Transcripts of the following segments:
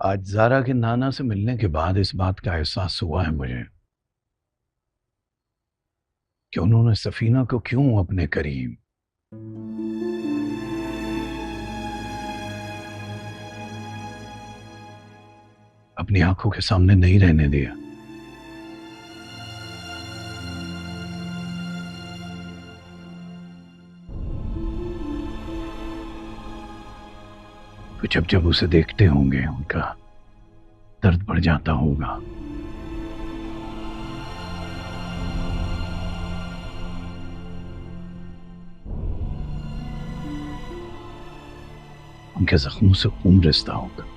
आज जारा के नाना से मिलने के बाद इस बात का एहसास हुआ है मुझे कि उन्होंने सफीना को क्यों अपने करीब, अपनी आंखों के सामने नहीं रहने दिया। तो जब जब उसे देखते होंगे उनका दर्द बढ़ जाता होगा। उनके जख्मों से खून रिसता होगा।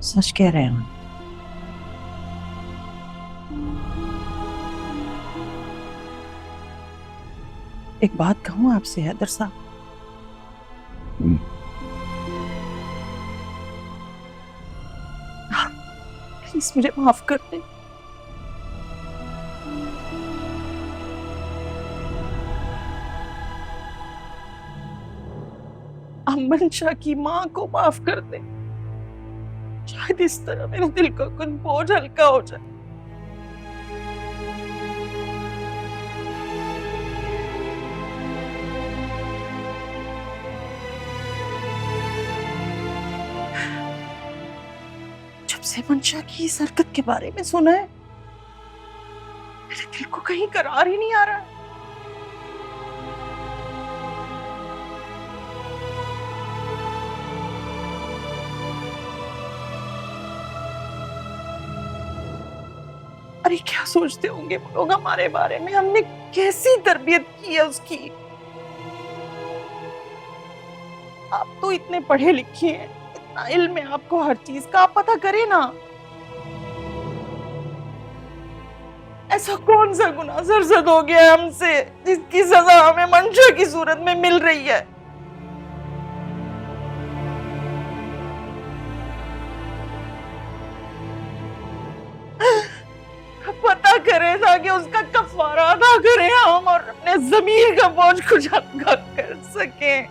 सच कह रहे हैं। एक बात कहूं आपसे हैदर साहब, हम्म, प्लीज मुझे माफ कर दें। अमन शाह की मां को माफ कर दें। शायद इस तरह मेरे दिल का कुछ बोझ हल्का हो जाए। जब से मंशा की इस हरकत के बारे में सुना है, मेरे दिल को कहीं करार ही नहीं आ रहा है। अरे क्या सोचते होंगे वो लोग हमारे बारे में? हमने कैसी तरबियत की है उसकी। आप तो इतने पढ़े लिखे हैं, इतना इल्म है आपको हर चीज का, आप पता करें ना। ऐसा कौन सा गुनाह सरजद हो गया है हमसे जिसकी सजा हमें मंशा की सूरत में मिल रही है? पता करें ताकि उसका कफारा अदा करें हम और अपने ज़मीर का बोझ कुछ हल्का कर सकें।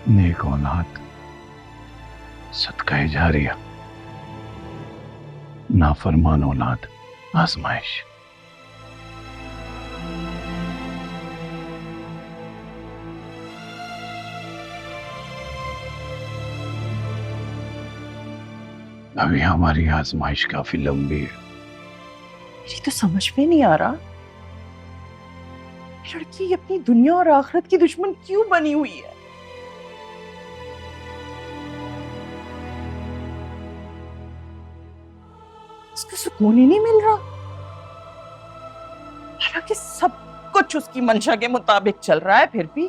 नेक औलाद, सदका जारिया, नाफरमान औलाद, आजमाइश। अभी हमारी आजमाइश काफी लंबी है। मेरी तो समझ में नहीं आ रहा, लड़की अपनी दुनिया और आखिरत की दुश्मन क्यों बनी हुई है? उसको सुकून ही नहीं मिल रहा, हालांकि सब कुछ उसकी मंशा के मुताबिक चल रहा है। फिर भी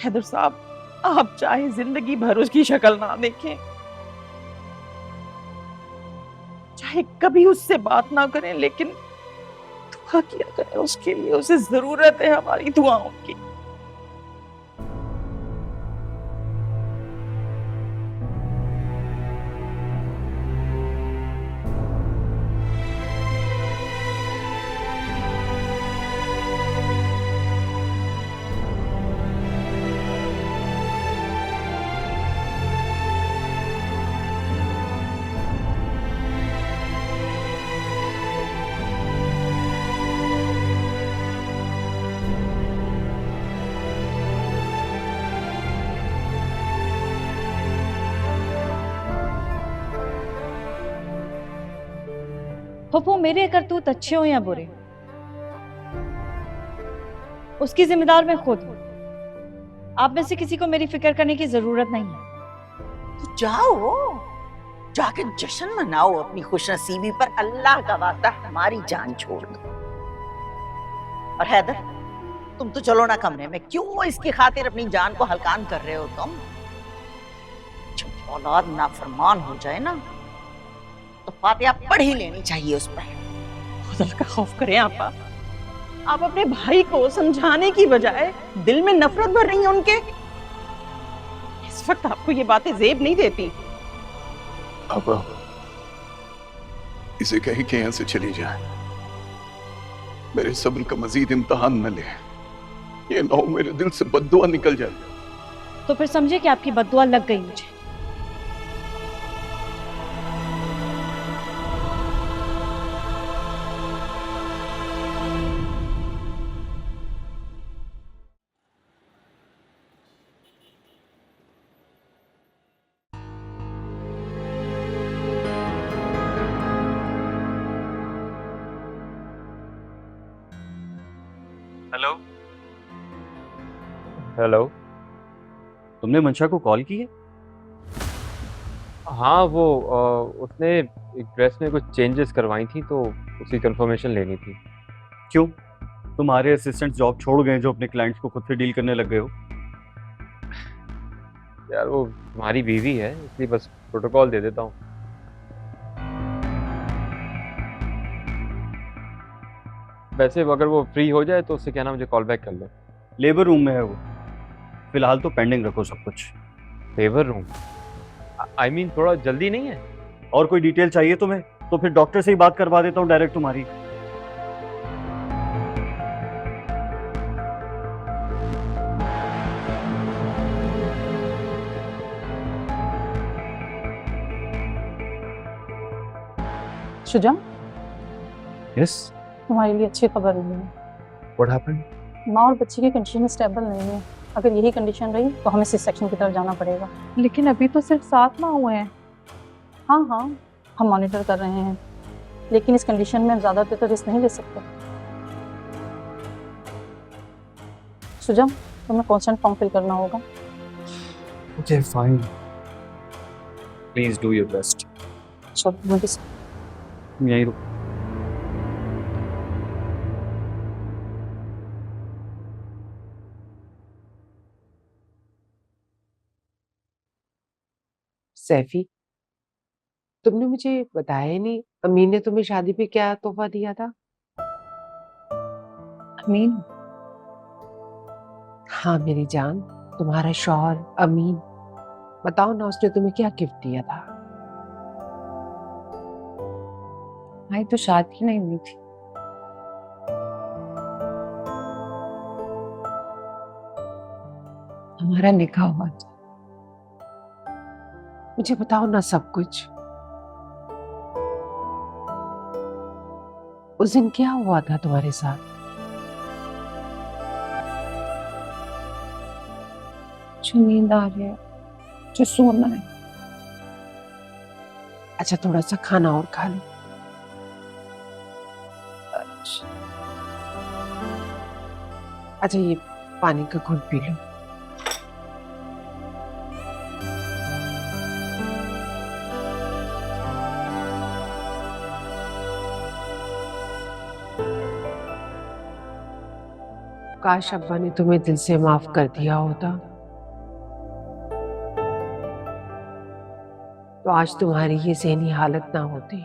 हैदर साहब, आप चाहे जिंदगी भर उसकी शक्ल ना देखें, चाहे कभी उससे बात ना करें, लेकिन दुआ किया करें उसके लिए। उसे जरूरत है हमारी दुआओं की। फूफू, मेरे करतूत अच्छे हो या बुरे, उसकी जिम्मेदार मैं खुद हूँ। आप में से किसी को मेरी फिक्र करने की जरूरत नहीं है। तो जाओ, जाके जश्न मनाओ अपनी खुशनसीबी पर। अल्लाह का वास्ता हमारी जान छोड़ दो। और हैदर, तुम तो चलो ना कमरे में। क्यों इसकी खातिर अपनी जान को हलकान कर रहे हो तुम? जब औलाद नाफरमान हो जाए ना, तो फातिहा पढ़ ही लेनी चाहिए उस पर। खुदा का खौफ करें आपा। आप अपने भाई को समझाने की बजाय दिल में नफरत भर रही हैं उनके। इस वक्त आपको ये बातें जेब नहीं देती। अब इसे कहीं कि यहाँ से चली जाए, मेरे सब्र का मजीद इम्तहान न ले। ये ना हो मेरे दिल से बद्दुआ निकल जाए। तो फिर समझे कि आपकी बद्दुआ लग गई मुझे। Hello hello. तुमने मंशा को कॉल की है? हाँ वो उसने एक ड्रेस में कुछ चेंजेस करवाई थी तो उसकी कंफर्मेशन लेनी थी। क्यों? तुम्हारे असिस्टेंट जॉब छोड़ गए जो अपने क्लाइंट्स को खुद से डील करने लग गए हो? यार वो तुम्हारी बीवी है इसलिए बस प्रोटोकॉल दे देता हूँ। वैसे अगर वो फ्री हो जाए तो उससे कहना मुझे कॉल बैक कर ले। लेबर रूम में है वो, फिलहाल तो पेंडिंग रखो सब कुछ। Labour room? आई मीन थोड़ा जल्दी नहीं है? और कोई डिटेल चाहिए तुम्हें तो फिर डॉक्टर से ही बात करवा देता हूँ डायरेक्ट तुम्हारी। शुजा, यस, तुम्हारे लिए अच्छी खबर नहीं है। What happened? माँ और बच्ची की कंडीशन स्टेबल नहीं है। अगर यही कंडीशन रही तो हमें सी सेक्शन की तरफ जाना पड़ेगा। लेकिन अभी तो सिर्फ 7 माह हुए हैं। हाँ हाँ, हम मॉनिटर कर रहे हैं, लेकिन इस कंडीशन में हम ज़्यादा तो रिस्क नहीं ले सकते। शुजा, तुम्हें कॉन्सेंट फॉर्म फिल करना होगा। Okay fine, please do your best. चलो मेरे साथ। यहीं रुक। सैफी, तुमने मुझे बताया ही नहीं, अमीन ने तुम्हें शादी पे क्या तोहफा दिया था? अमीन? हाँ मेरी जान, तुम्हारा शौहर अमीन। बताओ ना, उसने तुम्हें क्या गिफ्ट दिया था? भाई तो शादी नहीं हुई थी। हमारा निकाह हुआ था। मुझे बताओ ना सब कुछ। उस दिन क्या हुआ था तुम्हारे साथ? मुझे नींद आ रही है, मुझे सोना है। अच्छा थोड़ा सा खाना और खा लो। अच्छा ये पानी का घूंट पी लो। काश अब्बा ने तुम्हें दिल से माफ कर दिया होता तो आज तुम्हारी ये ज़हनी हालत ना होती।